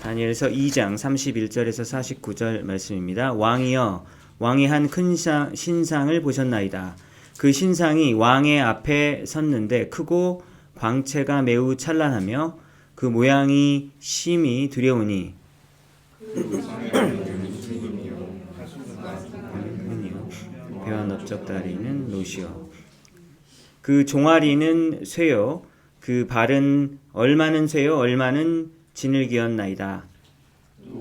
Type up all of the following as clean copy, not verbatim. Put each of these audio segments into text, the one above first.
다니엘서 2장 31절에서 49절 말씀입니다. 왕이여, 왕이 한 큰 신상을 보셨나이다. 그 신상이 왕의 앞에 섰는데 크고 광채가 매우 찬란하며 그 모양이 심히 두려우니 배와 넓적다리는 노시요. 그 종아리는 쇠요. 그 발은 얼마는 쇠요 얼마는 진흙이었나이다.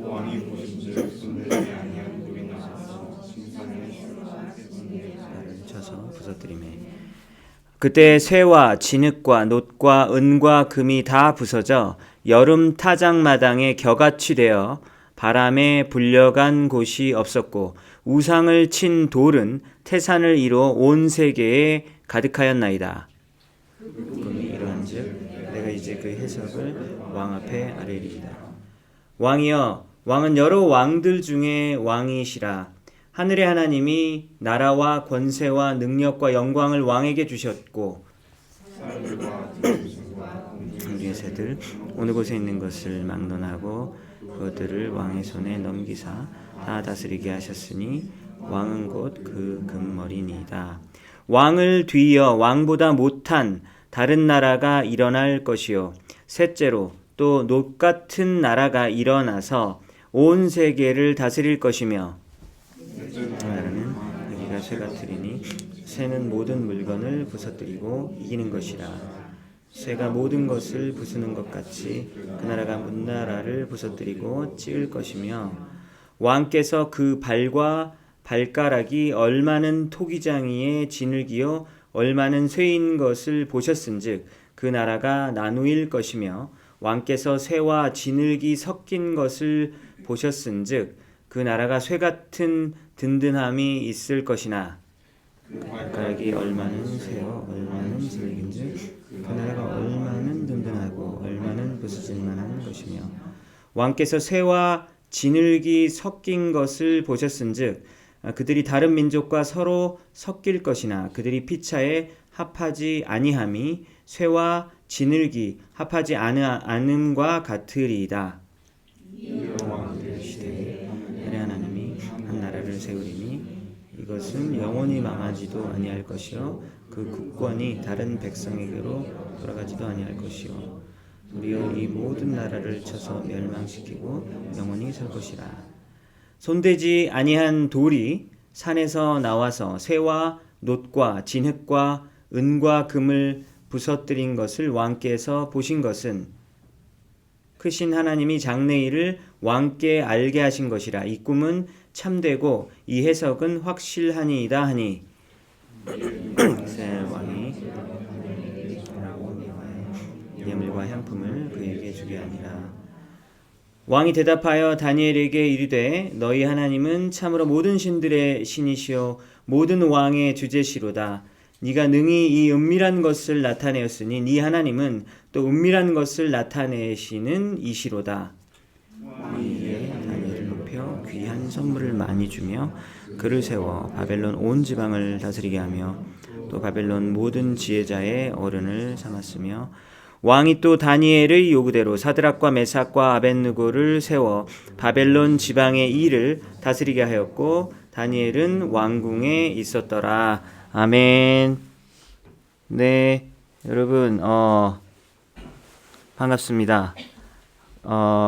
왕이 보신즉 손대지 아니한 불이 나서 신상의 발을 쳐서 부서뜨리매. 그때 쇠와 진흙과 놋과 은과 금이 다 부서져 여름 타작마당에 겨같이 되어 바람에 불려간 곳이 없었고 우상을 친 돌은 태산을 이루어 온 세계에 가득하였나이다. 금이 이러한즉 내가 이제 그 해석을 왕 앞에 아뢰리이다. 왕이여, 왕은 여러 왕들 중에 왕이시라. 하늘의 하나님이 나라와 권세와 능력과 영광을 왕에게 주셨고 우리의 새들 어느 곳에 있는 것을 막론하고 그것들을 왕의 손에 넘기사 다 다스리게 하셨으니 왕은 곧 그 금머리니이다. 왕을 뒤이어 왕보다 못한 다른 나라가 일어날 것이요 셋째로 또 놋 같은 나라가 일어나서 온 세계를 다스릴 것이며 나라는 여기가 쇠 같으리니 쇠는 모든 물건을 부서뜨리고 이기는 것이라. 쇠가 모든 것을 부수는 것 같이 그 나라가 문나라를 부서뜨리고 찌을 것이며 왕께서 그 발과 발가락이 얼마는 토기장이의 진흙이요 얼마는 쇠인 것을 보셨은즉 그 나라가 나누일 것이며 왕께서 쇠와 진흙이 섞인 것을 보셨은즉 그 나라가 쇠 같은 든든함이 있을 것이나 발가락이 얼마는 쇠요 얼마는 진흙인즉 그 나라가 얼마는 든든하고 얼마는 부서질 만한 것이며 왕께서 쇠와 진흙이 섞인 것을 보셨은즉 그들이 다른 민족과 서로 섞일 것이나 그들이 피차에 합하지 아니함이 쇠와 진흙이 합하지 않음과 같으리이다. 시대에 하나님이 한 나라를 세우리니 이것은 영원히 망하지도 아니할 것이요 그 국권이 다른 백성에게로 돌아가지도 아니할 것이요 우리여 이 모든 나라를 쳐서 멸망시키고 영원히 설 것이라. 손대지 아니한 돌이 산에서 나와서 쇠와 놋과 진흙과 은과 금을 부서뜨린 것을 왕께서 보신 것은 크신 하나님이 장래일을 왕께 알게 하신 것이라. 이 꿈은 참되고 이 해석은 확실하니이다 하니 이스라엘 왕이 예물과 향품을 그에게 주게 하니라. 왕이 대답하여 다니엘에게 이르되 너희 하나님은 참으로 모든 신들의 신이시요 모든 왕의 주제시로다. 네가 능히 이 은밀한 것을 나타내었으니 네 하나님은 또 은밀한 것을 나타내시는 이시로다. 왕이 다니엘을 높여 귀한 선물을 많이 주며 그를 세워 바벨론 온 지방을 다스리게 하며 또 바벨론 모든 지혜자의 어른을 삼았으며 왕이 또 다니엘의 요구대로 사드락과 메삭과 아벳느고를 세워 바벨론 지방의 일을 다스리게 하였고 다니엘은 왕궁에 있었더라. 아멘. 네, 여러분 반갑습니다.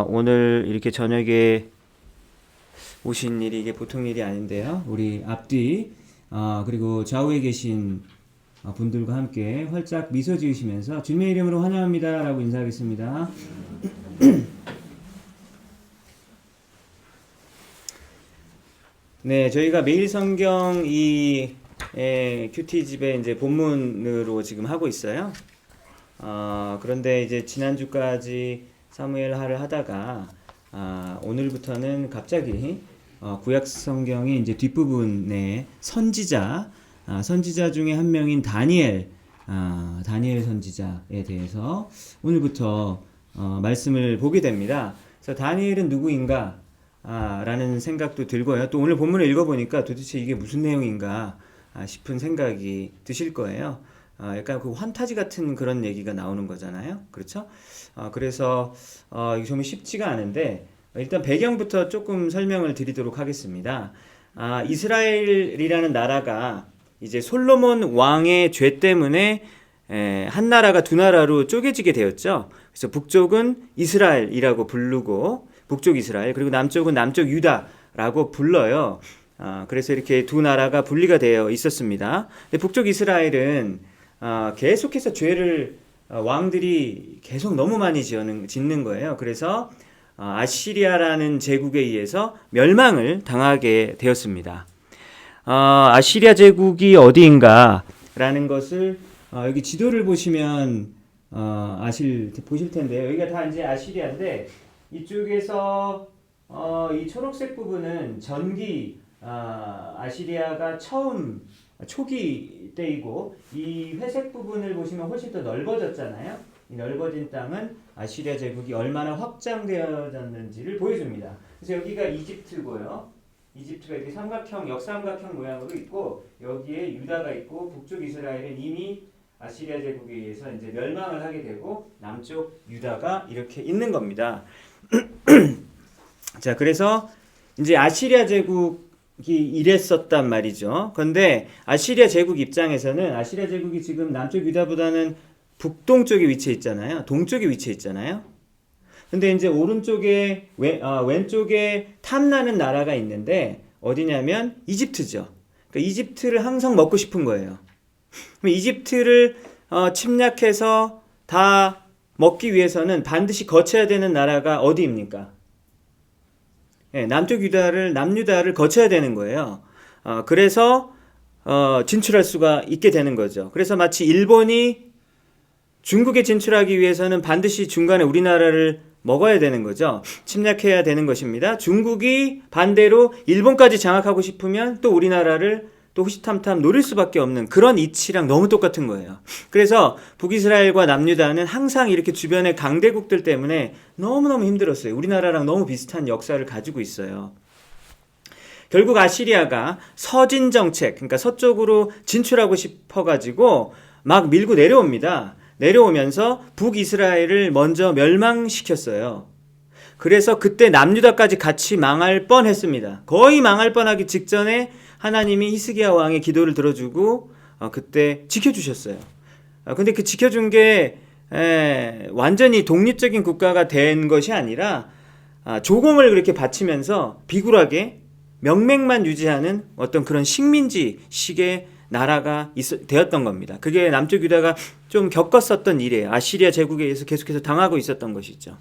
오늘 이렇게 저녁에 오신 일이 이게 보통 일이 아닌데요. 우리 앞뒤 그리고 좌우에 계신 분들과 함께 활짝 미소 지으시면서 주님의 이름으로 환영합니다 라고 인사하겠습니다. 네, 저희가 매일 성경 이 큐티집에 이제 본문으로 지금 하고 있어요. 그런데 이제 지난주까지 사무엘하를 하다가 오늘부터는 갑자기 구약 성경의 이제 뒷부분에 선지자 중에 한 명인 다니엘 선지자에 대해서 오늘부터 말씀을 보게 됩니다. 그래서 다니엘은 누구인가? 라는 생각도 들고요. 또 오늘 본문을 읽어보니까 도대체 이게 무슨 내용인가 싶은 생각이 드실 거예요. 약간 그 환타지 같은 그런 얘기가 나오는 거잖아요. 그렇죠? 그래서 이게 좀 쉽지가 않은데 일단 배경부터 조금 설명을 드리도록 하겠습니다. 이스라엘이라는 나라가 이제 솔로몬 왕의 죄 때문에 한 나라가 두 나라로 쪼개지게 되었죠. 그래서 북쪽은 이스라엘이라고 부르고 북쪽 이스라엘, 그리고 남쪽은 남쪽 유다라고 불러요. 그래서 이렇게 두 나라가 분리가 되어 있었습니다. 근데 북쪽 이스라엘은 계속해서 죄를 왕들이 계속 너무 많이 짓는 거예요. 그래서 아시리아라는 제국에 의해서 멸망을 당하게 되었습니다. 아시리아 제국이 어디인가라는 것을 여기 지도를 보시면 보실 텐데요. 여기가 다 이제 아시리아인데 이쪽에서 이 초록색 부분은 전기 아시리아가 처음 초기 때이고, 이 회색 부분을 보시면 훨씬 더 넓어졌잖아요. 이 넓어진 땅은 아시리아 제국이 얼마나 확장되어졌는지를 보여줍니다. 그래서 여기가 이집트고요. 이집트가 이렇게 삼각형, 역삼각형 모양으로 있고, 여기에 유다가 있고, 북쪽 이스라엘은 이미 아시리아 제국에 의해서 이제 멸망을 하게 되고, 남쪽 유다가 이렇게 있는 겁니다. 자, 그래서 이제 아시리아 제국이 이랬었단 말이죠. 그런데 아시리아 제국 입장에서는 아시리아 제국이 지금 남쪽 유다보다는 북동쪽에 위치해 있잖아요. 동쪽에 위치해 있잖아요. 근데 이제 오른쪽에 왼쪽에 탐나는 나라가 있는데 어디냐면 이집트죠. 그러니까 이집트를 항상 먹고 싶은 거예요. 그럼 이집트를 침략해서 다 먹기 위해서는 반드시 거쳐야 되는 나라가 어디입니까? 남쪽 유다를 남유다를 거쳐야 되는 거예요. 그래서 진출할 수가 있게 되는 거죠. 그래서 마치 일본이 중국에 진출하기 위해서는 반드시 중간에 우리나라를 먹어야 되는 거죠. 침략해야 되는 것입니다. 중국이 반대로 일본까지 장악하고 싶으면 또 우리나라를 또 호시탐탐 노릴 수밖에 없는 그런 이치랑 너무 똑같은 거예요. 그래서 북이스라엘과 남유다는 항상 이렇게 주변의 강대국들 때문에 너무너무 힘들었어요. 우리나라랑 너무 비슷한 역사를 가지고 있어요. 결국 아시리아가 서진 정책, 그러니까 서쪽으로 진출하고 싶어가지고 막 밀고 내려옵니다. 내려오면서 북이스라엘을 먼저 멸망시켰어요. 그래서 그때 남유다까지 같이 망할 뻔했습니다. 거의 망할 뻔하기 직전에 하나님이 히스기야 왕의 기도를 들어주고 그때 지켜주셨어요. 근데 그 지켜준 게 완전히 독립적인 국가가 된 것이 아니라 조공을 그렇게 바치면서 비굴하게 명맥만 유지하는 어떤 그런 식민지식의 나라가 되었던 겁니다. 그게 남쪽 유다가 좀 겪었었던 일이에요. 아시리아 제국에 의해서 계속해서 당하고 있었던 것이죠.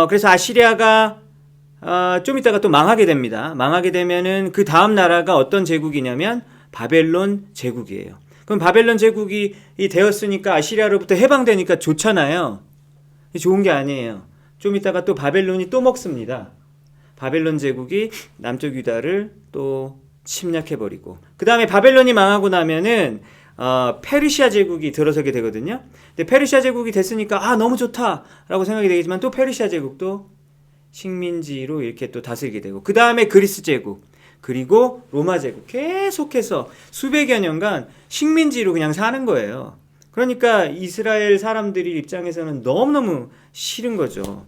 그래서 아시리아가 좀 이따가 또 망하게 됩니다. 망하게 되면은 그 다음 나라가 어떤 제국이냐면 바벨론 제국이에요. 그럼 바벨론 제국이 되었으니까 아시리아로부터 해방되니까 좋잖아요. 좋은 게 아니에요. 좀 이따가 또 바벨론이 또 먹습니다. 바벨론 제국이 남쪽 유다를 또 침략해버리고, 그 다음에 바벨론이 망하고 나면은 페르시아 제국이 들어서게 되거든요. 근데 페르시아 제국이 됐으니까 너무 좋다라고 생각이 되겠지만 또 페르시아 제국도 식민지로 이렇게 또 다스리게 되고, 그 다음에 그리스 제국, 그리고 로마 제국, 계속해서 수백여 년간 식민지로 그냥 사는 거예요. 그러니까 이스라엘 사람들이 입장에서는 너무너무 싫은 거죠.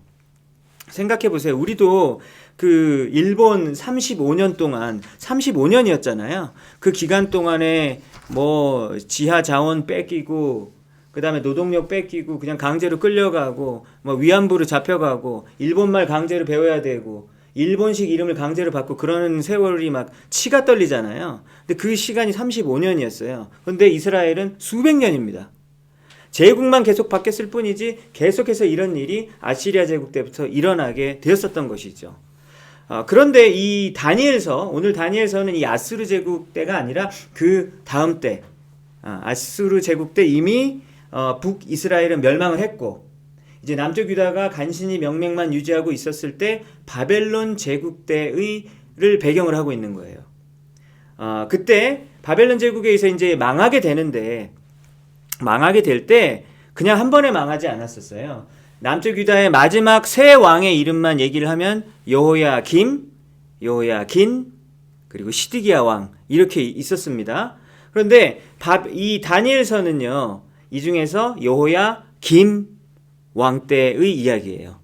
생각해 보세요. 우리도 그 일본 35년 동안 35년이었잖아요. 그 기간 동안에 뭐 지하 자원 뺏기고, 그 다음에 노동력 뺏기고, 그냥 강제로 끌려가고, 뭐 위안부로 잡혀가고, 일본말 강제로 배워야 되고, 일본식 이름을 강제로 받고, 그러는 세월이 막 치가 떨리잖아요. 근데 그 시간이 35년이었어요. 근데 이스라엘은 수백 년입니다. 제국만 계속 바뀌었을 뿐이지 계속해서 이런 일이 아시리아 제국 때부터 일어나게 되었었던 것이죠. 그런데 이 오늘 다니엘서는 이 아수르 제국 때가 아니라 그 다음 때, 아수르 제국 때 이미 북이스라엘은 멸망을 했고, 이제 남쪽 유다가 간신히 명맥만 유지하고 있었을 때 바벨론 제국 때의를 배경을 하고 있는 거예요. 그때 바벨론 제국에 의해서 이제 망하게 되는데, 망하게 될 때 그냥 한 번에 망하지 않았었어요. 남쪽 유다의 마지막 세 왕의 이름만 얘기를 하면 여호야김, 여호야긴, 그리고 시드기야 왕, 이렇게 있었습니다. 그런데 이 다니엘서는요, 이 중에서 여호야 김 왕 때의 이야기예요.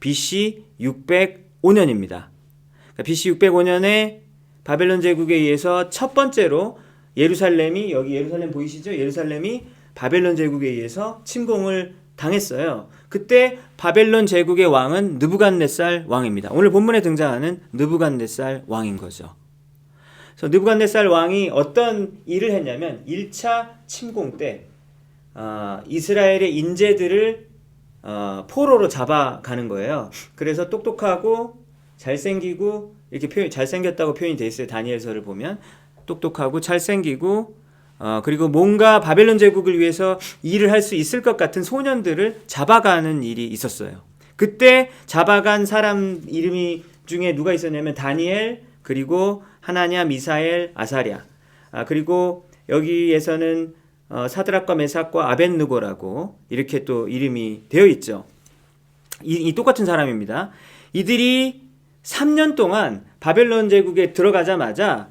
BC 605년입니다. 그러니까 BC 605년에 바벨론 제국에 의해서 첫 번째로 예루살렘이, 여기 예루살렘 보이시죠? 예루살렘이 바벨론 제국에 의해서 침공을 당했어요. 그때 바벨론 제국의 왕은 느부갓네살 왕입니다. 오늘 본문에 등장하는 느부갓네살 왕인 거죠. 그래서 느부갓네살 왕이 어떤 일을 했냐면 1차 침공 때 이스라엘의 인재들을 포로로 잡아가는 거예요. 그래서 똑똑하고 잘생기고, 이렇게 잘생겼다고 표현이 돼 있어요. 다니엘서를 보면 똑똑하고 잘생기고 그리고 뭔가 바벨론 제국을 위해서 일을 할 수 있을 것 같은 소년들을 잡아가는 일이 있었어요. 그때 잡아간 사람 이름이 중에 누가 있었냐면 다니엘, 그리고 하나냐, 미사엘, 아사랴, 그리고 여기에서는 사드락과 메삭과 아벳느고라고 이렇게 또 이름이 되어 있죠. 이 똑같은 사람입니다. 이들이 3년 동안 바벨론 제국에 들어가자마자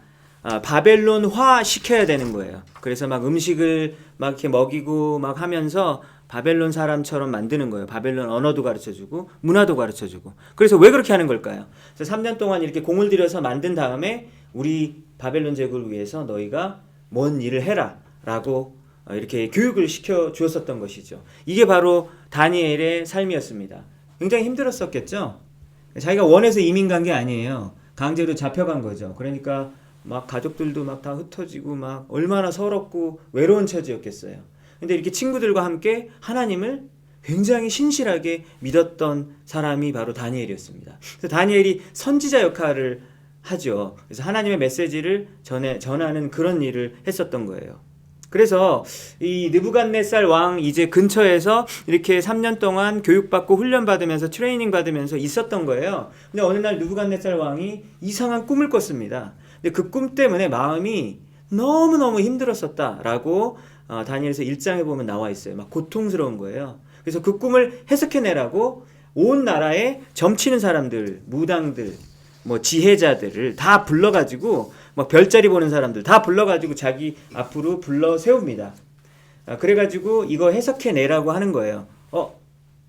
바벨론화 시켜야 되는 거예요. 그래서 막 음식을 막 이렇게 먹이고 막 하면서 바벨론 사람처럼 만드는 거예요. 바벨론 언어도 가르쳐주고 문화도 가르쳐주고. 그래서 왜 그렇게 하는 걸까요? 그래서 3년 동안 이렇게 공을 들여서 만든 다음에 우리 바벨론 제국을 위해서 너희가 뭔 일을 해라 라고 이렇게 교육을 시켜 주었었던 것이죠. 이게 바로 다니엘의 삶이었습니다. 굉장히 힘들었었겠죠. 자기가 원해서 이민 간 게 아니에요. 강제로 잡혀간 거죠. 그러니까 막 가족들도 막 다 흩어지고 막 얼마나 서럽고 외로운 처지였겠어요. 근데 이렇게 친구들과 함께 하나님을 굉장히 신실하게 믿었던 사람이 바로 다니엘이었습니다. 그래서 다니엘이 선지자 역할을 하죠. 그래서 하나님의 메시지를 전하는 그런 일을 했었던 거예요. 그래서 이 느부갓네살 왕 이제 근처에서 이렇게 3년 동안 교육받고 훈련받으면서 트레이닝 받으면서 있었던 거예요. 근데 어느 날 느부갓네살 왕이 이상한 꿈을 꿨습니다. 근데 그 꿈 때문에 마음이 너무너무 힘들었었다라고 다니엘서 1장에 보면 나와 있어요. 막 고통스러운 거예요. 그래서 그 꿈을 해석해내라고 온 나라에 점치는 사람들, 무당들, 뭐 지혜자들을 다 불러가지고 막 별자리 보는 사람들 다 불러가지고 자기 앞으로 불러 세웁니다. 그래가지고 이거 해석해내라고 하는 거예요.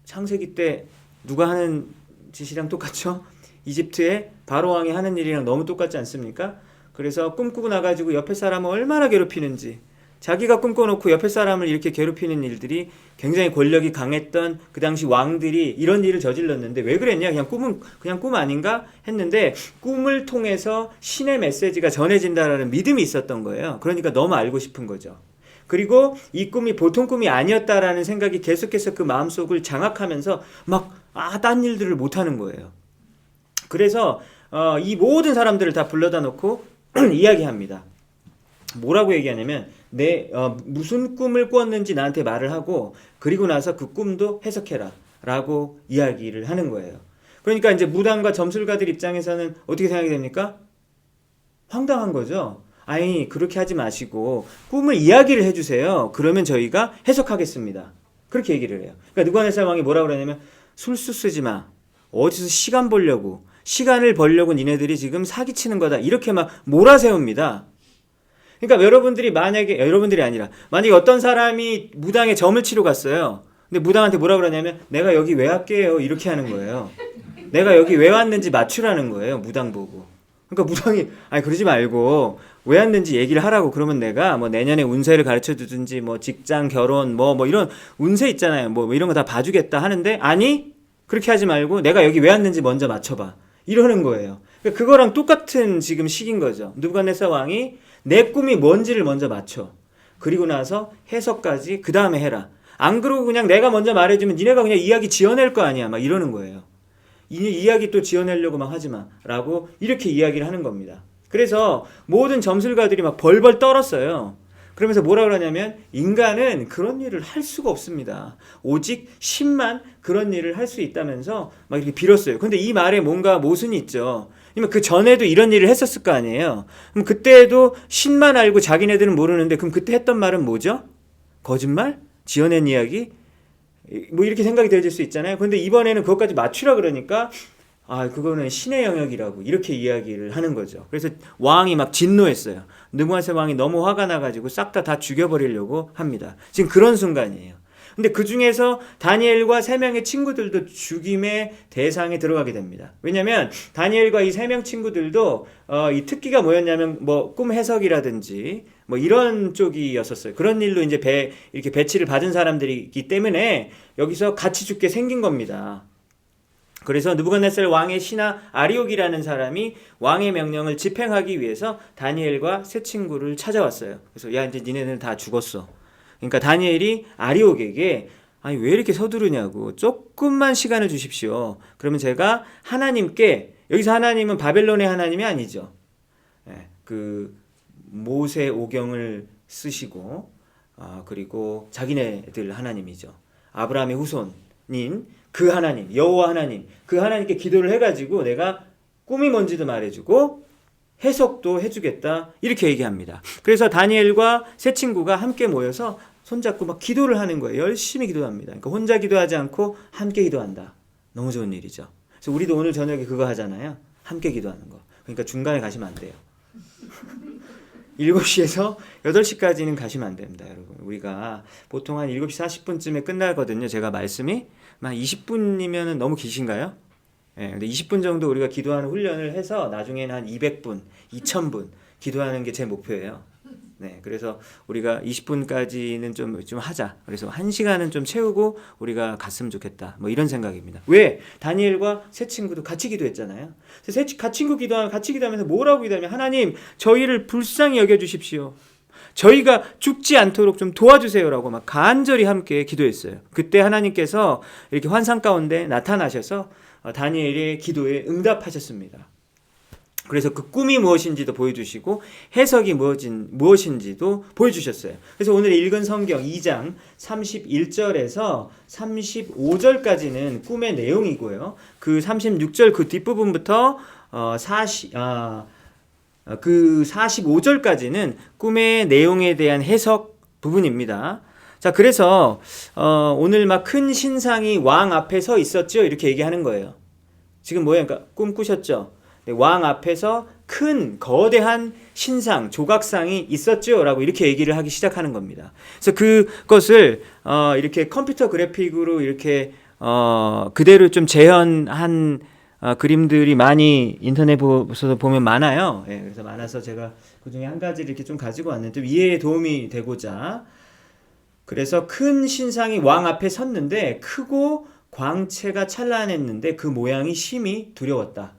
창세기 때 누가 하는 짓이랑 똑같죠? 이집트의 바로 왕이 하는 일이랑 너무 똑같지 않습니까? 그래서 꿈꾸고 나가지고 옆에 사람을 얼마나 괴롭히는지, 자기가 꿈꿔놓고 옆에 사람을 이렇게 괴롭히는 일들이 굉장히 권력이 강했던 그 당시 왕들이 이런 일을 저질렀는데 왜 그랬냐? 그냥 꿈 아닌가? 했는데 꿈을 통해서 신의 메시지가 전해진다라는 믿음이 있었던 거예요. 그러니까 너무 알고 싶은 거죠. 그리고 이 꿈이 보통 꿈이 아니었다라는 생각이 계속해서 그 마음속을 장악하면서 딴 일들을 못하는 거예요. 그래서 이 모든 사람들을 다 불러다 놓고 이야기합니다. 뭐라고 얘기하냐면 무슨 꿈을 꿨는지 나한테 말을 하고 그리고 나서 그 꿈도 해석해라 라고 이야기를 하는 거예요. 그러니까 이제 무당과 점술가들 입장에서는 어떻게 생각이 됩니까? 황당한 거죠. 아니 그렇게 하지 마시고 꿈을 이야기를 해주세요. 그러면 저희가 해석하겠습니다. 그렇게 얘기를 해요. 그러니까 느부갓네살 왕이 뭐라고 그러냐면 술수 쓰지 마. 어디서 시간을 벌려고 니네들이 지금 사기치는 거다. 이렇게 막 몰아세웁니다. 그러니까 만약에 어떤 사람이 무당에 점을 치러 갔어요. 근데 무당한테 뭐라 그러냐면 내가 여기 왜 왔게요? 이렇게 하는 거예요. 내가 여기 왜 왔는지 맞추라는 거예요. 무당 보고. 그러니까 무당이 그러지 말고 왜 왔는지 얘기를 하라고. 그러면 내가 뭐 내년에 운세를 가르쳐 주든지 뭐 직장, 결혼 뭐 이런 운세 있잖아요. 뭐 이런 거 다 봐주겠다 하는데 아니 그렇게 하지 말고 내가 여기 왜 왔는지 먼저 맞춰봐. 이러는 거예요. 그러니까 그거랑 똑같은 지금 식인 거죠. 느부갓네살 왕이 내 꿈이 뭔지를 먼저 맞춰. 그리고 나서 해석까지 그 다음에 해라. 안 그러고 그냥 내가 먼저 말해주면 니네가 그냥 이야기 지어낼 거 아니야. 막 이러는 거예요. 이야기 또 지어내려고 막 하지 마. 라고 이렇게 이야기를 하는 겁니다. 그래서 모든 점술가들이 막 벌벌 떨었어요. 그러면서 뭐라 그러냐면 인간은 그런 일을 할 수가 없습니다. 오직 신만 그런 일을 할 수 있다면서 막 이렇게 빌었어요. 근데 이 말에 뭔가 모순이 있죠. 그 전에도 이런 일을 했었을 거 아니에요. 그럼 그때도 신만 알고 자기네들은 모르는데 그럼 그때 했던 말은 뭐죠? 거짓말? 지어낸 이야기? 뭐 이렇게 생각이 들어질 수 있잖아요. 근데 이번에는 그것까지 맞추라 그러니까 아, 그거는 신의 영역이라고 이렇게 이야기를 하는 거죠. 그래서 왕이 막 진노했어요. 느부갓네살 왕이 너무 화가 나가지고 싹 다 죽여버리려고 합니다. 지금 그런 순간이에요. 근데 그 중에서 다니엘과 3명의 친구들도 죽임의 대상에 들어가게 됩니다. 왜냐면 다니엘과 이 3명 친구들도 이 특기가 뭐였냐면 뭐 꿈 해석이라든지 뭐 이런 쪽이었었어요. 그런 일로 이제 이렇게 배치를 받은 사람들이기 때문에 여기서 같이 죽게 생긴 겁니다. 그래서 느부갓네살 왕의 신하 아리옥이라는 사람이 왕의 명령을 집행하기 위해서 다니엘과 세 친구를 찾아왔어요. 그래서 야, 이제 니네는 다 죽었어. 그러니까 다니엘이 아리옥에게 아니 왜 이렇게 서두르냐고 조금만 시간을 주십시오. 그러면 제가 하나님께, 여기서 하나님은 바벨론의 하나님이 아니죠. 그 모세 오경을 쓰시고 그리고 자기네들 하나님이죠. 아브라함의 후손인 그 하나님, 여호와 하나님, 그 하나님께 기도를 해가지고 내가 꿈이 뭔지도 말해주고 해석도 해주겠다 이렇게 얘기합니다. 그래서 다니엘과 세 친구가 함께 모여서 손잡고 막 기도를 하는 거예요. 열심히 기도합니다. 그러니까 혼자 기도하지 않고 함께 기도한다. 너무 좋은 일이죠. 그래서 우리도 오늘 저녁에 그거 하잖아요. 함께 기도하는 거. 그러니까 중간에 가시면 안 돼요. 7시에서 8시까지는 가시면 안 됩니다, 여러분. 우리가 보통 한 7시 40분쯤에 끝나거든요. 제가 말씀이 한 20분이면 너무 기신가요? 근데 20분 정도 우리가 기도하는 훈련을 해서 나중에는 한 200분, 2000분 기도하는 게 제 목표예요. 그래서 우리가 20분까지는 좀 하자. 그래서 1시간은 좀 채우고 우리가 갔으면 좋겠다. 뭐 이런 생각입니다. 왜? 다니엘과 세 친구도 같이 기도했잖아요. 같이 기도하면서 뭐라고 기도하면 하나님, 저희를 불쌍히 여겨주십시오. 저희가 죽지 않도록 좀 도와주세요라고 막 간절히 함께 기도했어요. 그때 하나님께서 이렇게 환상 가운데 나타나셔서 다니엘의 기도에 응답하셨습니다. 그래서 그 꿈이 무엇인지도 보여주시고 해석이 무엇인지도 보여주셨어요. 그래서 오늘 읽은 성경 2장 31절에서 35절까지는 꿈의 내용이고요. 그 36절 그 뒷부분부터 그 45절까지는 꿈의 내용에 대한 해석 부분입니다. 자, 그래서 오늘 막 큰 신상이 왕 앞에 서 있었죠? 이렇게 얘기하는 거예요. 지금 뭐예요? 그러니까 꿈 꾸셨죠? 왕 앞에서 큰 거대한 신상, 조각상이 있었죠? 라고 이렇게 얘기를 하기 시작하는 겁니다. 그래서 그것을 이렇게 컴퓨터 그래픽으로 이렇게 그대로 좀 재현한 그림들이 많이 인터넷에서 보면 많아요. 그래서 많아서 제가 그 중에 한 가지를 이렇게 좀 가지고 왔는데 이해에 도움이 되고자. 그래서 큰 신상이 왕 앞에 섰는데 크고 광채가 찬란했는데 그 모양이 심히 두려웠다.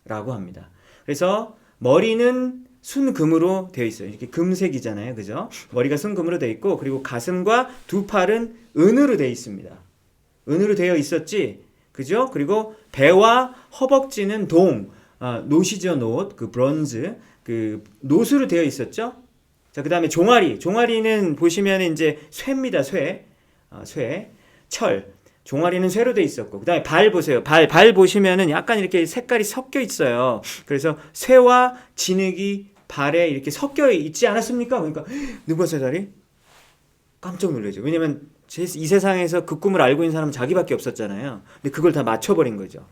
라고 합니다. 그래서 머리는 순금으로 되어 있어요. 이렇게 금색이잖아요. 그죠? 머리가 순금으로 되어 있고 그리고 가슴과 두 팔은 은으로 되어 있습니다. 은으로 되어 있었지. 그죠? 그리고 배와 허벅지는 노시죠, 노. 그 브론즈. 그 노수로 되어 있었죠? 자, 그다음에 종아리는 보시면 이제 쇠입니다. 쇠. 철. 종아리는 쇠로 돼 있었고, 그 다음에 발 보세요. 발 보시면은 약간 이렇게 색깔이 섞여 있어요. 그래서 쇠와 진흙이 발에 이렇게 섞여 있지 않았습니까? 그러니까 느부갓네살이 깜짝 놀라죠. 왜냐면 이 세상에서 그 꿈을 알고 있는 사람은 자기밖에 없었잖아요. 근데 그걸 다 맞춰버린 거죠.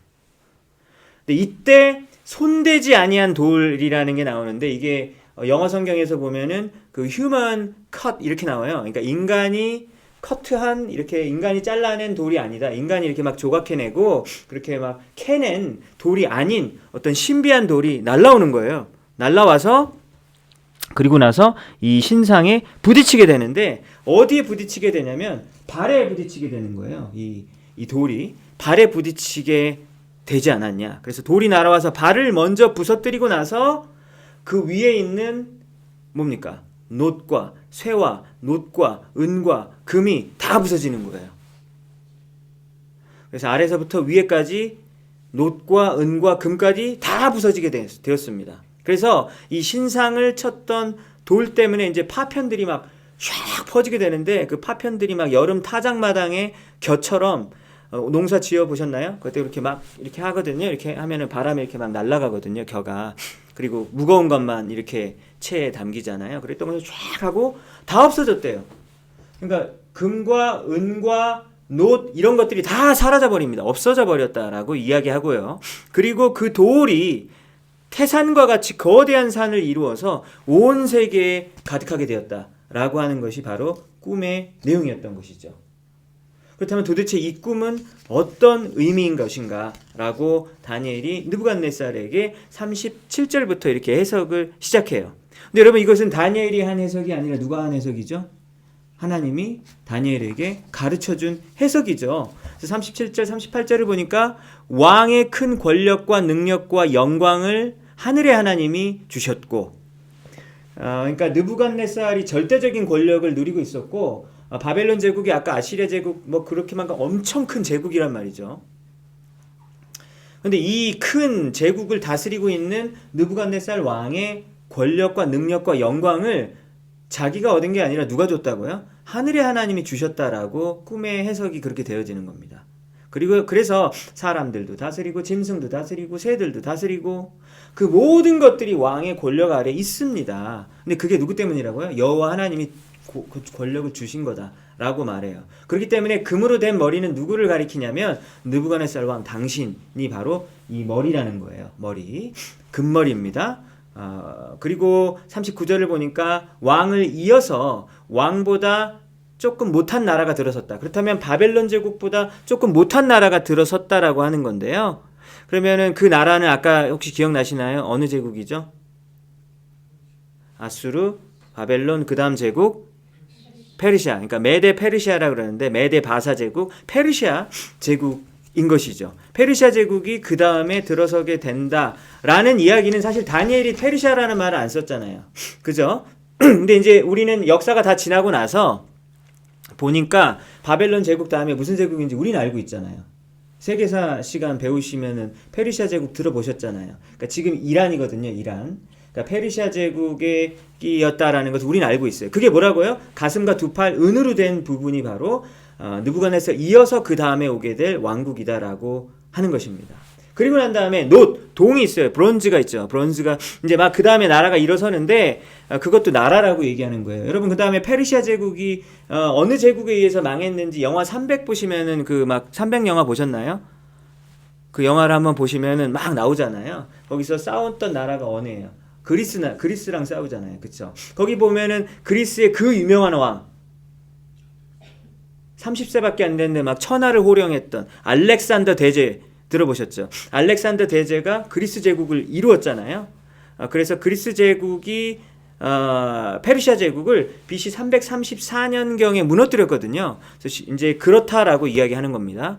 근데 이때 손대지 아니한 돌이라는 게 나오는데 이게 영어 성경에서 보면은 그 human cut 이렇게 나와요. 그러니까 인간이 커트한 이렇게 인간이 잘라낸 돌이 아니다. 인간이 이렇게 막 조각해내고 그렇게 막 캐낸 돌이 아닌 어떤 신비한 돌이 날라오는 거예요. 날라와서 그리고 나서 이 신상에 부딪히게 되는데 어디에 부딪히게 되냐면 발에 부딪히게 되는 거예요. 이 돌이 발에 부딪히게 되지 않았냐. 그래서 돌이 날아와서 발을 먼저 부서뜨리고 나서 그 위에 있는 뭡니까? 놋과 쇠와 놋과 은과 금이 다 부서지는 거예요. 그래서 아래서부터 위에까지 놋과 은과 금까지 다 부서지게 되었습니다. 그래서 이 신상을 쳤던 돌 때문에 이제 파편들이 막 샥 퍼지게 되는데 그 파편들이 막 여름 타작마당에 겨처럼 농사 지어 보셨나요? 그때 이렇게 막 이렇게 하거든요. 이렇게 하면은 바람에 이렇게 막 날아가거든요. 겨가. 그리고 무거운 것만 이렇게 체에 담기잖아요. 그랬던 것을 쫙 하고 다 없어졌대요. 그러니까 금과 은과 놋 이런 것들이 다 사라져 버립니다. 없어져 버렸다라고 이야기하고요. 그리고 그 돌이 태산과 같이 거대한 산을 이루어서 온 세계에 가득하게 되었다라고 하는 것이 바로 꿈의 내용이었던 것이죠. 그렇다면 도대체 이 꿈은 어떤 의미인 것인가 라고 다니엘이 느부갓네살에게 37절부터 이렇게 해석을 시작해요. 근데 여러분, 이것은 다니엘이 한 해석이 아니라 누가 한 해석이죠? 하나님이 다니엘에게 가르쳐준 해석이죠. 그래서 37절, 38절을 보니까 왕의 큰 권력과 능력과 영광을 하늘의 하나님이 주셨고, 그러니까 느부갓네살이 절대적인 권력을 누리고 있었고, 바벨론 제국이 아까 아시리아 제국 뭐 그렇게만 엄청 큰 제국이란 말이죠. 근데 이 큰 제국을 다스리고 있는 느부갓네살 왕의 권력과 능력과 영광을 자기가 얻은 게 아니라 누가 줬다고요? 하늘의 하나님이 주셨다라고 꿈의 해석이 그렇게 되어지는 겁니다. 그리고 그래서 사람들도 다스리고 짐승도 다스리고 새들도 다스리고 그 모든 것들이 왕의 권력 아래 있습니다. 근데 그게 누구 때문이라고요? 여호와 하나님이 그 권력을 주신 거다라고 말해요. 그렇기 때문에 금으로 된 머리는 누구를 가리키냐면 느부갓네살 왕 당신이 바로 이 머리라는 거예요. 머리, 금머리입니다. 그리고 39절을 보니까 왕을 이어서 왕보다 조금 못한 나라가 들어섰다. 그렇다면 바벨론 제국보다 조금 못한 나라가 들어섰다라고 하는 건데요. 그러면은 그 나라는 아까 혹시 기억나시나요? 어느 제국이죠? 아수르, 바벨론, 그 다음 제국 페르시아. 그러니까 메데 페르시아라고 그러는데 메데 바사 제국, 페르시아 제국인 것이죠. 페르시아 제국이 그 다음에 들어서게 된다라는 이야기는 사실 다니엘이 페르시아라는 말을 안 썼잖아요. 그죠? 근데 이제 우리는 역사가 다 지나고 나서 보니까 바벨론 제국 다음에 무슨 제국인지 우리는 알고 있잖아요. 세계사 시간 배우시면은 페르시아 제국 들어보셨잖아요. 그러니까 지금 이란이거든요, 이란. 그러니까 페르시아 제국이었다라는 것을 우리는 알고 있어요. 그게 뭐라고요? 가슴과 두 팔 은으로 된 부분이 바로 느부갓네살 이어서 그 다음에 오게 될 왕국이다라고 하는 것입니다. 그리고 난 다음에 동이 있어요. 브론즈가 있죠. 브론즈가 이제 막 그 다음에 나라가 일어서는데 그것도 나라라고 얘기하는 거예요. 여러분, 그 다음에 페르시아 제국이 어느 제국에 의해서 망했는지 영화 300 보시면은 그 막 300 영화 보셨나요? 그 영화를 한번 보시면은 막 나오잖아요. 거기서 싸웠던 나라가 어느예요? 그리스랑 싸우잖아요. 그쵸? 거기 보면은 그리스의 그 유명한 왕 30세밖에 안 됐는데 막 천하를 호령했던 알렉산더 대제 들어보셨죠? 알렉산더 대제가 그리스 제국을 이루었잖아요. 그래서 그리스 제국이 페르시아 제국을 BC 334년경에 무너뜨렸거든요. 그래서 이제 그렇다라고 이야기하는 겁니다.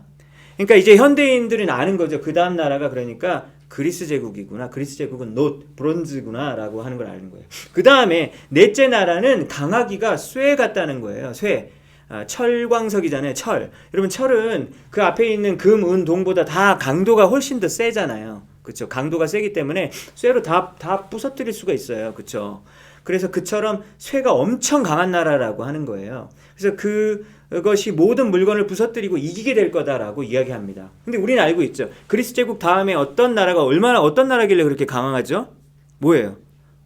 그러니까 이제 현대인들은 아는 거죠. 그 다음 나라가 그러니까 그리스 제국이구나. 그리스 제국은 브론즈구나라고 하는 걸 아는 거예요. 그 다음에 넷째 나라는 강하기가 쇠 같다는 거예요. 쇠. 철광석이잖아요. 철. 여러분, 철은 그 앞에 있는 금, 은, 동보다 다 강도가 훨씬 더 세잖아요. 그렇죠? 강도가 세기 때문에 쇠로 다 부서뜨릴 수가 있어요. 그렇죠? 그래서 그처럼 쇠가 엄청 강한 나라라고 하는 거예요. 그래서 그것이 모든 물건을 부서뜨리고 이기게 될 거다라고 이야기합니다. 근데 우리는 알고 있죠. 그리스 제국 다음에 어떤 나라길래 그렇게 강하죠? 뭐예요?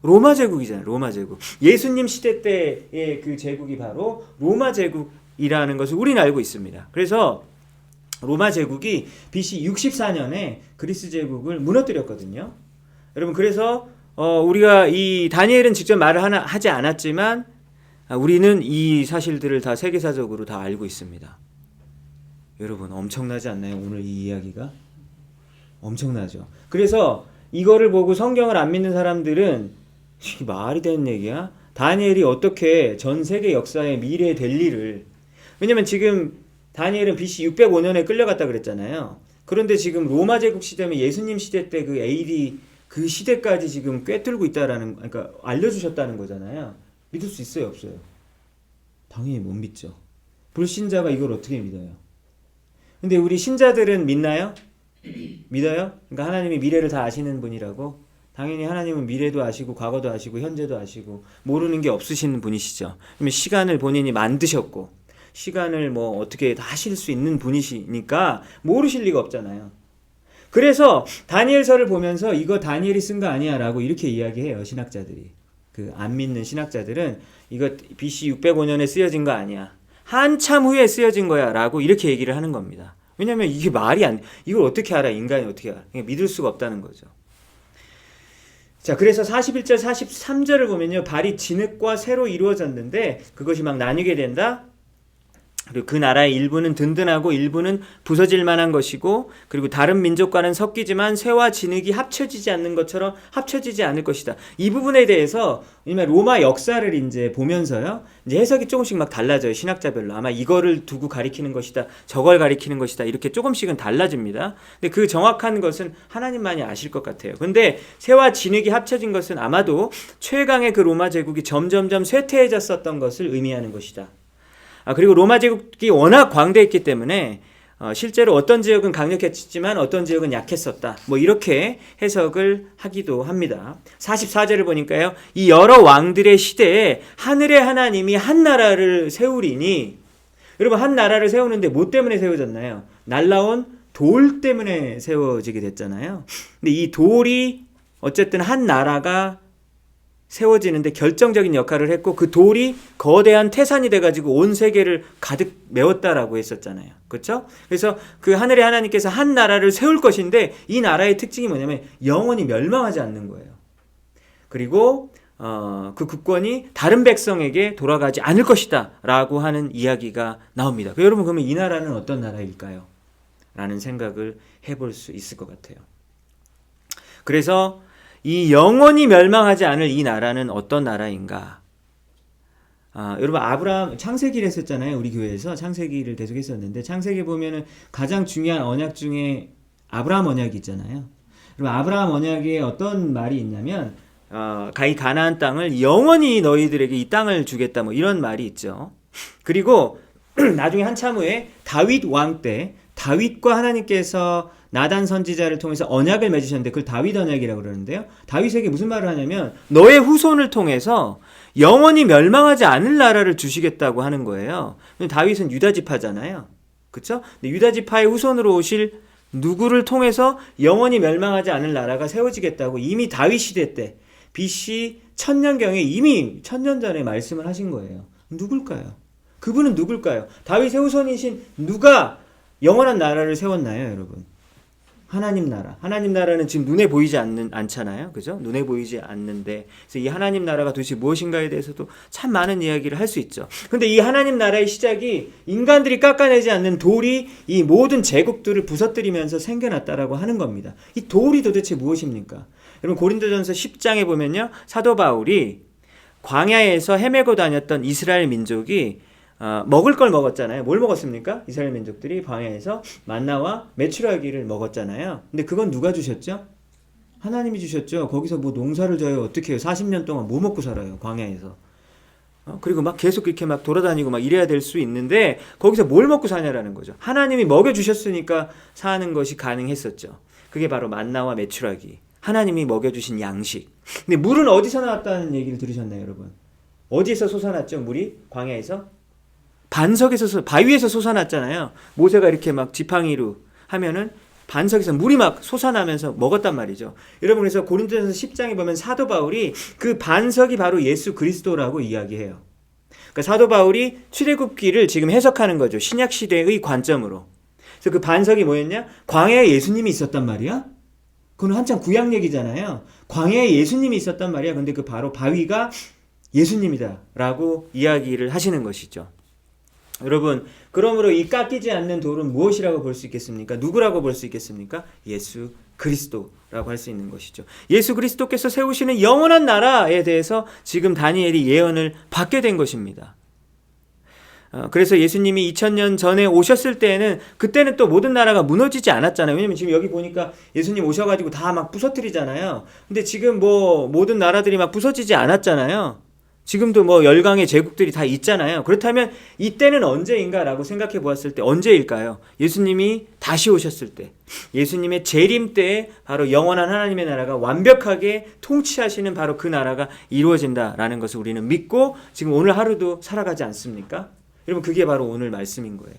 로마 제국이잖아요. 로마 제국. 예수님 시대 때의 그 제국이 바로 로마 제국이라는 것을 우리는 알고 있습니다. 그래서 로마 제국이 BC 64년에 그리스 제국을 무너뜨렸거든요. 여러분, 그래서 우리가 이 다니엘은 직접 말을 하지 않았지만 우리는 이 사실들을 다 세계사적으로 다 알고 있습니다. 여러분, 엄청나지 않나요? 오늘 이 이야기가 엄청나죠. 그래서 이거를 보고 성경을 안 믿는 사람들은 이게 말이 되는 얘기야? 다니엘이 어떻게 전 세계 역사의 미래에 될 일을, 왜냐면 지금 다니엘은 BC 605년에 끌려갔다 그랬잖아요. 그런데 지금 로마 제국 시대면 예수님 시대 때 그 AD 그 시대까지 지금 꿰뚫고 있다라는, 그러니까 알려주셨다는 거잖아요. 믿을 수 있어요, 없어요? 당연히 못 믿죠. 불신자가 이걸 어떻게 믿어요? 근데 우리 신자들은 믿나요? 믿어요? 그러니까 하나님이 미래를 다 아시는 분이라고? 당연히 하나님은 미래도 아시고 과거도 아시고 현재도 아시고 모르는 게 없으신 분이시죠. 그러면 시간을 본인이 만드셨고 시간을 뭐 어떻게 다 하실 수 있는 분이시니까 모르실 리가 없잖아요. 그래서 다니엘서를 보면서 이거 다니엘이 쓴 거 아니야 라고 이렇게 이야기해요. 신학자들이. 그 안 믿는 신학자들은 이거 BC 605년에 쓰여진 거 아니야. 한참 후에 쓰여진 거야 라고 이렇게 얘기를 하는 겁니다. 왜냐하면 이게 말이 안 돼. 이걸 어떻게 알아? 인간이 어떻게 알아? 믿을 수가 없다는 거죠. 자, 그래서 41절 43절을 보면요, 발이 진흙과 새로 이루어졌는데 그것이 막 나뉘게 된다. 그리고 그 나라의 일부는 든든하고 일부는 부서질 만한 것이고, 그리고 다른 민족과는 섞이지만 새와 진흙이 합쳐지지 않는 것처럼 합쳐지지 않을 것이다. 이 부분에 대해서 로마 역사를 이제 보면서요, 이제 해석이 조금씩 막 달라져요. 신학자별로. 아마 이거를 두고 가리키는 것이다, 저걸 가리키는 것이다, 이렇게 조금씩은 달라집니다. 근데 그 정확한 것은 하나님만이 아실 것 같아요. 근데 새와 진흙이 합쳐진 것은 아마도 최강의 그 로마 제국이 점점점 쇠퇴해졌었던 것을 의미하는 것이다. 그리고 로마 제국이 워낙 광대했기 때문에 실제로 어떤 지역은 강력했지만 어떤 지역은 약했었다. 뭐 이렇게 해석을 하기도 합니다. 44절을 보니까요, 이 여러 왕들의 시대에 하늘의 하나님이 한 나라를 세우리니, 여러분 한 나라를 세우는데 뭐 때문에 세워졌나요? 날라온 돌 때문에 세워지게 됐잖아요. 근데 이 돌이 어쨌든 한 나라가 세워지는데 결정적인 역할을 했고, 그 돌이 거대한 태산이 돼가지고 온 세계를 가득 메웠다라고 했었잖아요. 그렇죠? 그래서 그 하늘의 하나님께서 한 나라를 세울 것인데, 이 나라의 특징이 뭐냐면 영원히 멸망하지 않는 거예요. 그리고 그 국권이 다른 백성에게 돌아가지 않을 것이다 라고 하는 이야기가 나옵니다. 여러분, 그러면 이 나라는 어떤 나라일까요? 라는 생각을 해볼 수 있을 것 같아요. 그래서 이 영원히 멸망하지 않을 이 나라는 어떤 나라인가? 여러분, 아브라함 창세기를 했었잖아요. 우리 교회에서 창세기를 계속 했었는데, 창세기 보면은 가장 중요한 언약 중에 아브라함 언약이 있잖아요. 여러분, 아브라함 언약에 어떤 말이 있냐면, 이 가나안 땅을 영원히 너희들에게 이 땅을 주겠다, 뭐 이런 말이 있죠. 그리고 나중에 한참 후에 다윗 왕 때 다윗과 하나님께서 나단 선지자를 통해서 언약을 맺으셨는데, 그걸 다윗 언약이라고 그러는데요. 다윗에게 무슨 말을 하냐면, 너의 후손을 통해서 영원히 멸망하지 않을 나라를 주시겠다고 하는 거예요. 다윗은 유다 지파잖아요. 그렇죠? 근데 유다 지파의 후손으로 오실 누구를 통해서 영원히 멸망하지 않을 나라가 세워지겠다고 이미 다윗 시대 때 BC 1000년경에 이미 1000년 전에 말씀을 하신 거예요. 누굴까요? 그분은 누굴까요? 다윗의 후손이신 누가 영원한 나라를 세웠나요, 여러분? 하나님 나라. 하나님 나라는 지금 눈에 보이지 않잖아요. 그죠? 눈에 보이지 않는데, 그래서 이 하나님 나라가 도대체 무엇인가에 대해서도 참 많은 이야기를 할 수 있죠. 근데 이 하나님 나라의 시작이 인간들이 깎아내지 않는 돌이 이 모든 제국들을 부서뜨리면서 생겨났다라고 하는 겁니다. 이 돌이 도대체 무엇입니까? 여러분, 고린도전서 10장에 보면요, 사도 바울이 광야에서 헤매고 다녔던 이스라엘 민족이 먹을 걸 먹었잖아요. 뭘 먹었습니까? 이스라엘 민족들이 광야에서 만나와 메추라기를 먹었잖아요. 근데 그건 누가 주셨죠? 하나님이 주셨죠. 거기서 뭐 농사를 져요. 어떻게 해요? 40년 동안 뭐 먹고 살아요, 광야에서. 그리고 막 계속 이렇게 막 돌아다니고 막 이래야 될 수 있는데, 거기서 뭘 먹고 사냐라는 거죠. 하나님이 먹여주셨으니까 사는 것이 가능했었죠. 그게 바로 만나와 메추라기. 하나님이 먹여주신 양식. 근데 물은 어디서 나왔다는 얘기를 들으셨나요, 여러분? 어디에서 솟아났죠, 물이? 광야에서? 반석에서, 바위에서 솟아났잖아요. 모세가 이렇게 막 지팡이로 하면은 반석에서 물이 막 솟아나면서 먹었단 말이죠. 여러분, 그래서 고린도전서 10장에 보면 사도 바울이 그 반석이 바로 예수 그리스도라고 이야기해요. 그러니까 사도 바울이 출애굽기를 지금 해석하는 거죠. 신약 시대의 관점으로. 그래서 그 반석이 뭐였냐? 광야에 예수님이 있었단 말이야. 그건 한참 구약 얘기잖아요. 광야에 예수님이 있었단 말이야. 근데 그 바로 바위가 예수님이다라고 이야기를 하시는 것이죠. 여러분, 그러므로 이 깎이지 않는 돌은 무엇이라고 볼 수 있겠습니까? 누구라고 볼 수 있겠습니까? 예수 그리스도라고 할 수 있는 것이죠. 예수 그리스도께서 세우시는 영원한 나라에 대해서 지금 다니엘이 예언을 받게 된 것입니다. 그래서 예수님이 2000년 전에 오셨을 때에는, 그때는 또 모든 나라가 무너지지 않았잖아요. 왜냐면 지금 여기 보니까 예수님 오셔가지고 다 막 부서뜨리잖아요. 근데 지금 뭐 모든 나라들이 막 부서지지 않았잖아요. 지금도 뭐 열강의 제국들이 다 있잖아요. 그렇다면 이때는 언제인가라고 생각해 보았을 때 언제일까요? 예수님이 다시 오셨을 때, 예수님의 재림 때에 바로 영원한 하나님의 나라가 완벽하게 통치하시는 바로 그 나라가 이루어진다라는 것을 우리는 믿고 지금 오늘 하루도 살아가지 않습니까? 여러분, 그게 바로 오늘 말씀인 거예요.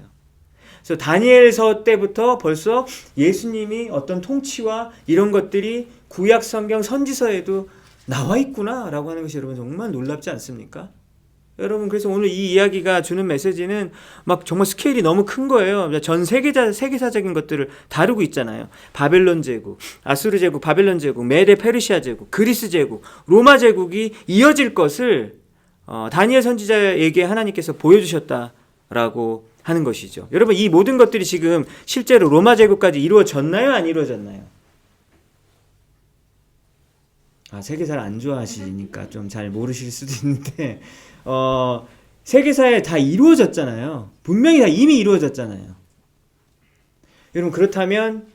그래서 다니엘서 때부터 벌써 예수님이 어떤 통치와 이런 것들이 구약 성경 선지서에도 나와 있구나 라고 하는 것이 여러분 정말 놀랍지 않습니까? 여러분, 그래서 오늘 이 이야기가 주는 메시지는 막 정말 스케일이 너무 큰 거예요. 전 세계사적인 것들을 다루고 있잖아요. 바벨론 제국, 아수르 제국, 바벨론 제국, 메데 페르시아 제국, 그리스 제국, 로마 제국이 이어질 것을 다니엘 선지자에게 하나님께서 보여주셨다라고 하는 것이죠. 여러분, 이 모든 것들이 지금 실제로 로마 제국까지 이루어졌나요? 안 이루어졌나요? 세계사를 안 좋아하시니까 좀 잘 모르실 수도 있는데 세계사에 다 이루어졌잖아요. 분명히 다 이미 이루어졌잖아요. 여러분, 그렇다면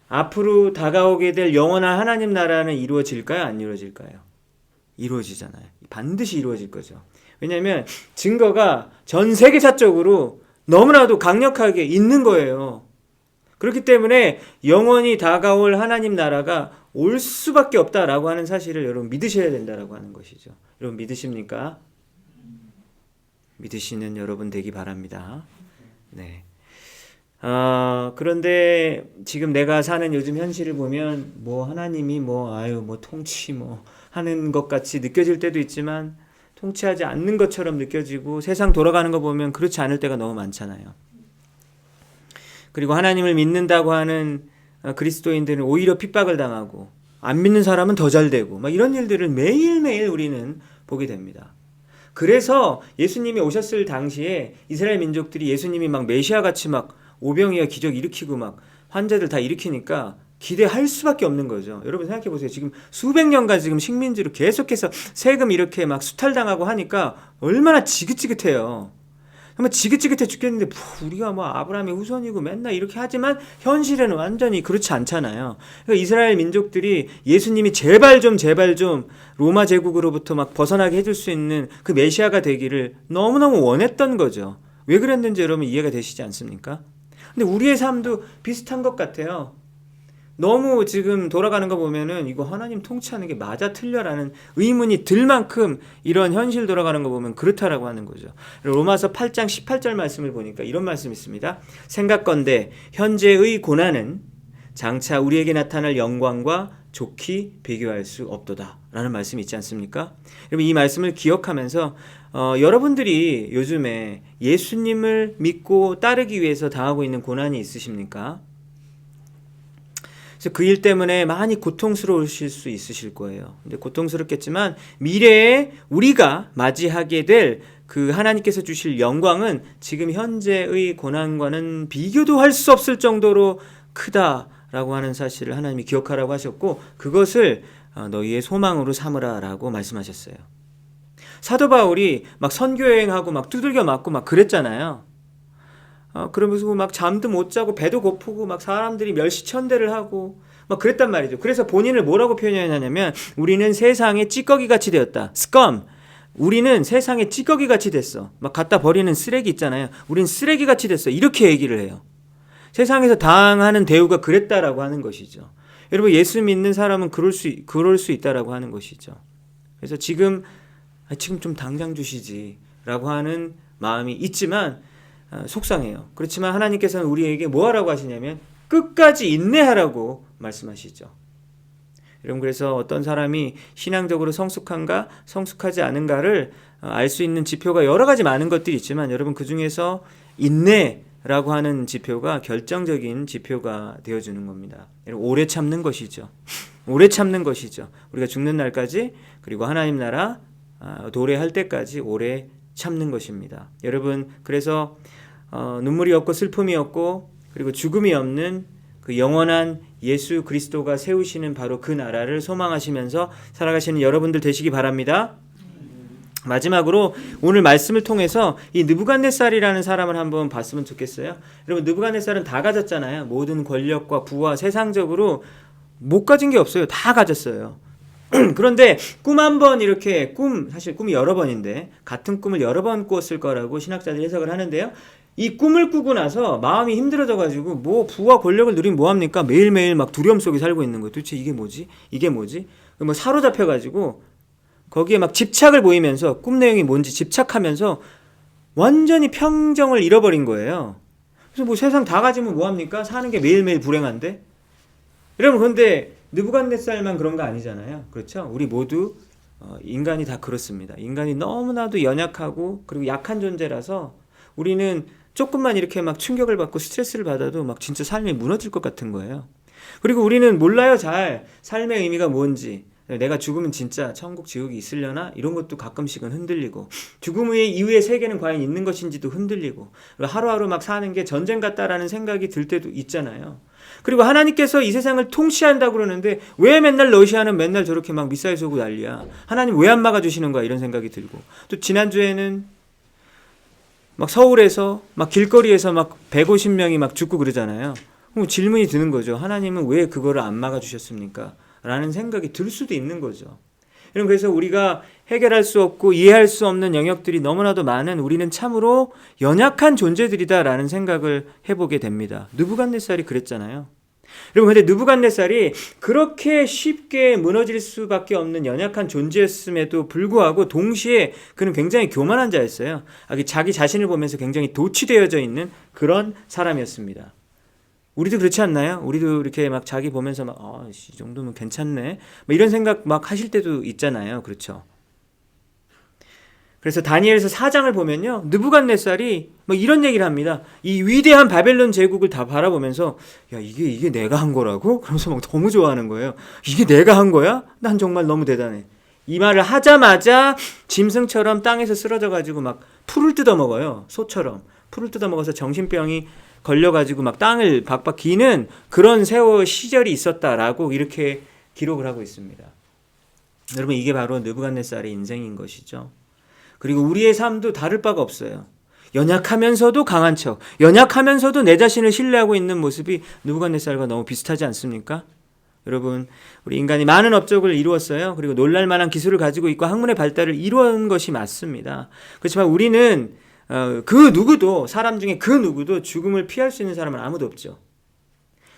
앞으로 다가오게 될 영원한 하나님 나라는 이루어질까요? 안 이루어질까요? 이루어지잖아요. 반드시 이루어질 거죠. 왜냐하면 증거가 전 세계사적으로 너무나도 강력하게 있는 거예요. 그렇기 때문에 영원히 다가올 하나님 나라가 올 수밖에 없다라고 하는 사실을 여러분 믿으셔야 된다라고 하는 것이죠. 여러분 믿으십니까? 믿으시는 여러분 되기 바랍니다. 네. 그런데 지금 내가 사는 요즘 현실을 보면 하나님이 통치 하는 것 같이 느껴질 때도 있지만 통치하지 않는 것처럼 느껴지고 세상 돌아가는 거 보면 그렇지 않을 때가 너무 많잖아요. 그리고 하나님을 믿는다고 하는 그리스도인들은 오히려 핍박을 당하고 안 믿는 사람은 더 잘 되고 이런 일들을 매일매일 우리는 보게 됩니다. 그래서 예수님이 오셨을 당시에 이스라엘 민족들이 예수님이 메시아같이 오병이어 기적 일으키고 환자들 다 일으키니까 기대할 수밖에 없는 거죠. 여러분 생각해 보세요. 지금 수백 년간 지금 식민지로 계속해서 세금 이렇게 수탈당하고 하니까 얼마나 지긋지긋해요. 정말 지긋지긋해 죽겠는데 우리가 아브라함의 후손이고 맨날 이렇게 하지만 현실에는 완전히 그렇지 않잖아요. 그러니까 이스라엘 민족들이 예수님이 제발 좀 로마 제국으로부터 벗어나게 해줄 수 있는 그 메시아가 되기를 너무너무 원했던 거죠. 왜 그랬는지 여러분 이해가 되시지 않습니까? 근데 우리의 삶도 비슷한 것 같아요. 너무 지금 돌아가는 거 보면은 이거 하나님 통치하는 게 맞아 틀려라는 의문이 들 만큼 이런 현실 돌아가는 거 보면 그렇다라고 하는 거죠. 로마서 8장 18절 말씀을 보니까 이런 말씀이 있습니다. 생각건대 현재의 고난은 장차 우리에게 나타날 영광과 좋게 비교할 수 없도다 라는 말씀이 있지 않습니까? 여러분 이 말씀을 기억하면서 여러분들이 요즘에 예수님을 믿고 따르기 위해서 당하고 있는 고난이 있으십니까? 그 일 때문에 많이 고통스러우실 수 있으실 거예요. 근데 고통스럽겠지만 미래에 우리가 맞이하게 될 그 하나님께서 주실 영광은 지금 현재의 고난과는 비교도 할 수 없을 정도로 크다라고 하는 사실을 하나님이 기억하라고 하셨고 그것을 너희의 소망으로 삼으라라고 말씀하셨어요. 사도 바울이 선교여행하고 두들겨 맞고 그랬잖아요. 그러면서 잠도 못 자고 배도 고프고 사람들이 멸시천대를 하고 그랬단 말이죠. 그래서 본인을 뭐라고 표현하냐면 우리는 세상의 찌꺼기같이 되었다. 스컴. 우리는 세상의 찌꺼기같이 됐어. 갖다 버리는 쓰레기 있잖아요. 우린 쓰레기같이 됐어. 이렇게 얘기를 해요. 세상에서 당하는 대우가 그랬다라고 하는 것이죠. 여러분 예수 믿는 사람은 그럴 수 있다라고 하는 것이죠. 그래서 지금 좀 당장 주시지라고 하는 마음이 있지만 속상해요. 그렇지만 하나님께서는 우리에게 뭐 하라고 하시냐면 끝까지 인내하라고 말씀하시죠. 여러분 그래서 어떤 사람이 신앙적으로 성숙한가 성숙하지 않은가를 알 수 있는 지표가 여러 가지 많은 것들이 있지만 여러분 그 중에서 인내라고 하는 지표가 결정적인 지표가 되어주는 겁니다. 여러분 오래 참는 것이죠. 오래 참는 것이죠. 우리가 죽는 날까지 그리고 하나님 나라 도래할 때까지 오래 참는 것입니다. 여러분 그래서 눈물이 없고 슬픔이 없고 그리고 죽음이 없는 그 영원한 예수 그리스도가 세우시는 바로 그 나라를 소망하시면서 살아가시는 여러분들 되시기 바랍니다. 마지막으로 오늘 말씀을 통해서 이 느부갓네살이라는 사람을 한번 봤으면 좋겠어요. 여러분 느부갓네살은 다 가졌잖아요. 모든 권력과 부와 세상적으로 못 가진 게 없어요. 다 가졌어요. 그런데 꿈 한 번 이렇게 사실 꿈이 여러 번인데 같은 꿈을 여러 번 꿨을 거라고 신학자들이 해석을 하는데요. 이 꿈을 꾸고 나서 마음이 힘들어져가지고 부와 권력을 누리면 뭐합니까? 매일매일 두려움 속에 살고 있는 거예요. 도대체 이게 뭐지? 사로잡혀가지고 거기에 집착을 보이면서 꿈 내용이 뭔지 집착하면서 완전히 평정을 잃어버린 거예요. 그래서 세상 다 가지면 뭐합니까? 사는 게 매일매일 불행한데? 여러분 그런데 느부갓네살만 그런 거 아니잖아요. 그렇죠? 우리 모두 인간이 다 그렇습니다. 인간이 너무나도 연약하고 그리고 약한 존재라서 우리는 조금만 이렇게 막 충격을 받고 스트레스를 받아도 막 진짜 삶이 무너질 것 같은 거예요. 그리고 우리는 몰라요, 잘 삶의 의미가 뭔지. 내가 죽으면 진짜 천국 지옥이 있으려나? 이런 것도 가끔씩은 흔들리고, 죽음 이후의 세계는 과연 있는 것인지도 흔들리고, 하루하루 막 사는 게 전쟁 같다라는 생각이 들 때도 있잖아요. 그리고 하나님께서 이 세상을 통치한다고 그러는데 왜 맨날 러시아는 맨날 저렇게 막 미사일 쏘고 난리야? 하나님 왜 안 막아주시는 거야? 이런 생각이 들고, 또 지난주에는 막 서울에서 막 길거리에서 막 150명이 막 죽고 그러잖아요. 그럼 질문이 드는 거죠. 하나님은 왜 그거를 안 막아주셨습니까? 라는 생각이 들 수도 있는 거죠. 여러분, 그래서 우리가 해결할 수 없고 이해할 수 없는 영역들이 너무나도 많은 우리는 참으로 연약한 존재들이다라는 생각을 해보게 됩니다. 느부갓네살이 그랬잖아요. 여러분, 근데 느부갓네살이 그렇게 쉽게 무너질 수밖에 없는 연약한 존재였음에도 불구하고 동시에 그는 굉장히 교만한 자였어요. 자기 자신을 보면서 굉장히 도취되어져 있는 그런 사람이었습니다. 우리도 그렇지 않나요? 우리도 이렇게 막 자기 보면서 막, 이 정도면 괜찮네. 이런 생각 막 하실 때도 있잖아요. 그렇죠? 그래서 다니엘서 4장을 보면요, 느부갓네살이 막 이런 얘기를 합니다. 이 위대한 바벨론 제국을 다 바라보면서, 야, 이게 내가 한 거라고? 그러면서 막 너무 좋아하는 거예요. 이게 내가 한 거야? 난 정말 너무 대단해. 이 말을 하자마자 짐승처럼 땅에서 쓰러져가지고 막 풀을 뜯어먹어요. 소처럼. 풀을 뜯어먹어서 정신병이 걸려가지고 막 땅을 박박 기는 그런 세월 시절이 있었다라고 이렇게 기록을 하고 있습니다. 여러분, 이게 바로 느부갓네살의 인생인 것이죠. 그리고 우리의 삶도 다를 바가 없어요. 연약하면서도 강한 척, 연약하면서도 내 자신을 신뢰하고 있는 모습이 느부갓네살과 너무 비슷하지 않습니까? 여러분, 우리 인간이 많은 업적을 이루었어요. 그리고 놀랄만한 기술을 가지고 있고 학문의 발달을 이루은 것이 맞습니다. 그렇지만 우리는 그 누구도, 사람 중에 그 누구도 죽음을 피할 수 있는 사람은 아무도 없죠.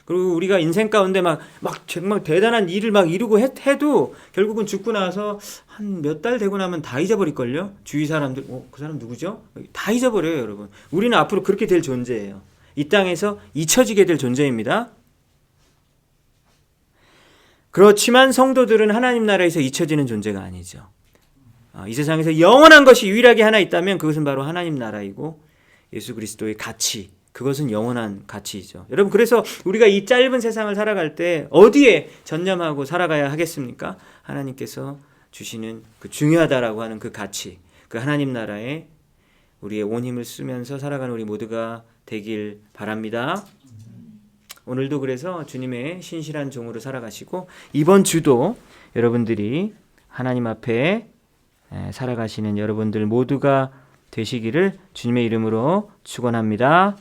그리고 우리가 인생 가운데 막 정말 대단한 일을 막 이루고 해도 결국은 죽고 나서 한 몇 달 되고 나면 다 잊어버릴걸요? 주위 사람들, 그 사람 누구죠? 다 잊어버려요, 여러분. 우리는 앞으로 그렇게 될 존재예요. 이 땅에서 잊혀지게 될 존재입니다. 그렇지만 성도들은 하나님 나라에서 잊혀지는 존재가 아니죠. 이 세상에서 영원한 것이 유일하게 하나 있다면 그것은 바로 하나님 나라이고 예수 그리스도의 가치, 그것은 영원한 가치이죠. 여러분, 그래서 우리가 이 짧은 세상을 살아갈 때 어디에 전념하고 살아가야 하겠습니까? 하나님께서 주시는 그 중요하다라고 하는 그 가치, 그 하나님 나라에 우리의 온 힘을 쓰면서 살아가는 우리 모두가 되길 바랍니다. 오늘도 그래서 주님의 신실한 종으로 살아가시고 이번 주도 여러분들이 하나님 앞에 살아가시는 여러분들 모두가 되시기를 주님의 이름으로 축원합니다.